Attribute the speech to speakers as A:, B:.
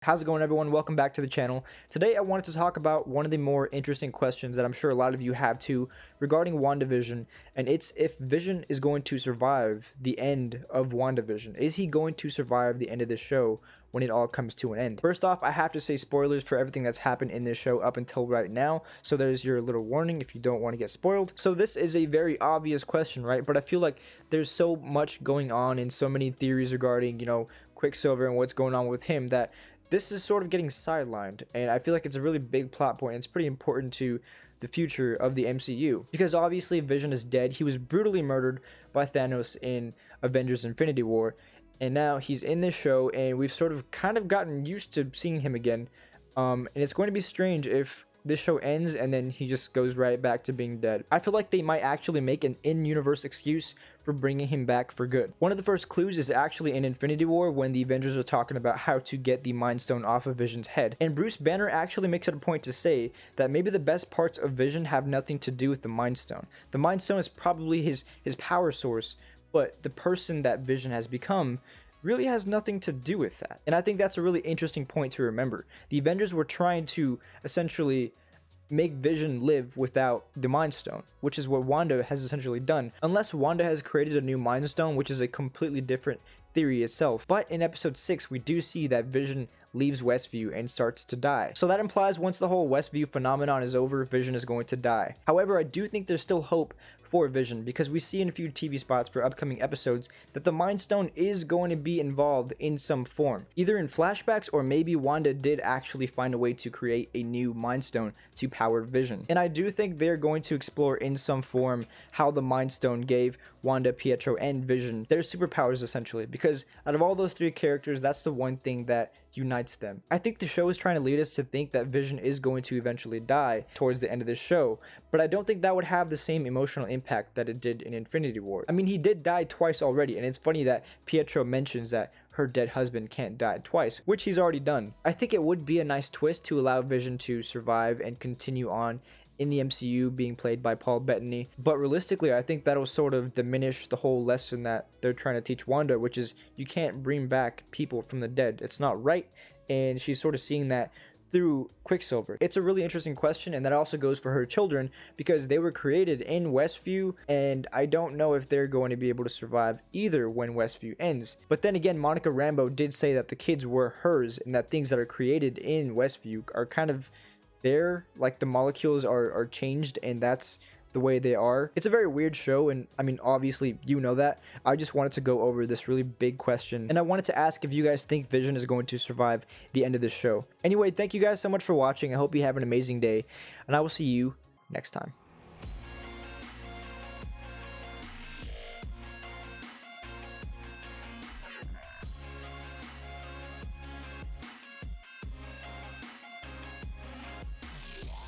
A: How's it going, everyone? Welcome back to the channel. Today I wanted to talk about one of the more interesting questions that I'm sure a lot of you have too regarding WandaVision, and it's if Vision is going to survive the end of WandaVision. Is he going to survive the end of this show when it all comes to an end? First off, I have to say spoilers for everything that's happened in this show up until right now, so there's your little warning if you don't want to get spoiled. So this is a very obvious question, right? But I feel like there's so much going on and so many theories regarding, Quicksilver and what's going on with him that this is sort of getting sidelined, and I feel like it's a really big plot point. It's pretty important to the future of the MCU because obviously Vision is dead. He was brutally murdered by Thanos in Avengers Infinity War, and now he's in this show, and we've sort of kind of gotten used to seeing him again. And it's going to be strange if this show ends and then he just goes right back to being dead. I feel like they might actually make an in-universe excuse for bringing him back for good. One of the first clues is actually in Infinity War when the Avengers are talking about how to get the Mind Stone off of Vision's head, and Bruce Banner actually makes it a point to say that maybe the best parts of Vision have nothing to do with the Mind Stone. The Mind Stone is probably his power source, but the person that Vision has become really has nothing to do with that. And I think that's a really interesting point to remember. The Avengers were trying to essentially make Vision live without the Mind Stone, which is what Wanda has essentially done. Unless Wanda has created a new Mind Stone, which is a completely different theory itself. But in episode 6, we do see that Vision leaves Westview and starts to die. So that implies once the whole Westview phenomenon is over, Vision is going to die. However, I do think there's still hope for Vision because we see in a few TV spots for upcoming episodes that the Mind Stone is going to be involved in some form, either in flashbacks or maybe Wanda did actually find a way to create a new Mind Stone to power Vision. And I do think they're going to explore in some form how the Mind Stone gave Wanda, Pietro, and Vision their superpowers essentially, because out of all those three characters, that's the one thing that unites them. I think the show is trying to lead us to think that Vision is going to eventually die towards the end of this show, but I don't think that would have the same emotional impact that it did in Infinity War. I mean, he did die twice already, and it's funny that Pietro mentions that her dead husband can't die twice, which he's already done. I think it would be a nice twist to allow Vision to survive and continue on in the MCU being played by Paul Bettany, but realistically I think that'll sort of diminish the whole lesson that they're trying to teach Wanda, which is you can't bring back people from the dead. It's not right, and she's sort of seeing that through Quicksilver. It's a really interesting question, and that also goes for her children because they were created in Westview, and I don't know if they're going to be able to survive either when Westview ends. But then again, Monica Rambeau did say that the kids were hers and that things that are created in Westview are kind of there, like the molecules are changed, and that's the way they are. It's a very weird show, and I mean, obviously you know that. I just wanted to go over this really big question, and I wanted to ask if you guys think Vision is going to survive the end of this show. Anyway, thank you guys so much for watching. I hope you have an amazing day, and I will see you next time.